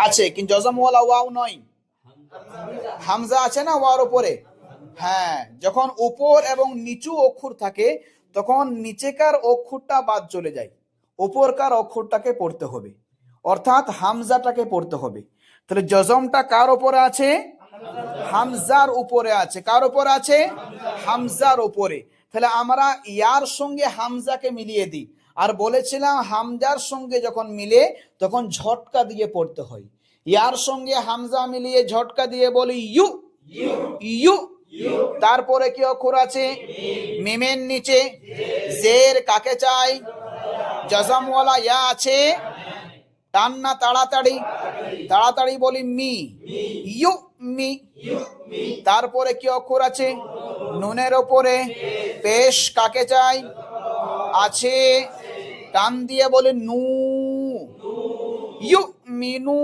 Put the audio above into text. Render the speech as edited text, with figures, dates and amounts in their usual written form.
আছে, কিন্তু জজমওয়ালা ওয়াও নয়, হামজা আছে না ওয়ার উপরে। হ্যাঁ, যখন উপর এবং নিচু অক্ষর থাকে তখন নিচেকার অক্ষরটা বাদ চলে যায়, উপরকার অক্ষরটাকে পড়তে হবে, অর্থাৎ হামজাটাকে পড়তে হবে। তাহলে জজমটা কার উপরে আছে? হামজার উপরে আছে। কার উপরে আছে? হামজার উপরে। তাহলে আমরা ইয়ার সঙ্গে হামজাকে মিলিয়ে দিই, আর বলেছিলাম হামজার সঙ্গে যখন মিলে তখন ঝটকা দিয়ে পড়তে হয়। ইয়ার সঙ্গে হামজা মিলিয়ে ঝটকা দিয়ে বলি ইউ, ইউ। তারপরে কি অক্ষর আছে? মিমের নিচে জের কাকে চাই? জজমওয়ালা ইয়া আছে, টান না তাড়াতাড়ি, তাড়াতাড়ি বলি মি, ইউ মি। তারপরে কি অক্ষর আছে? নুনের ওপরে পেশ কাকে চাই? আছে, টান দিয়ে বলি নু, ইউ মিনু।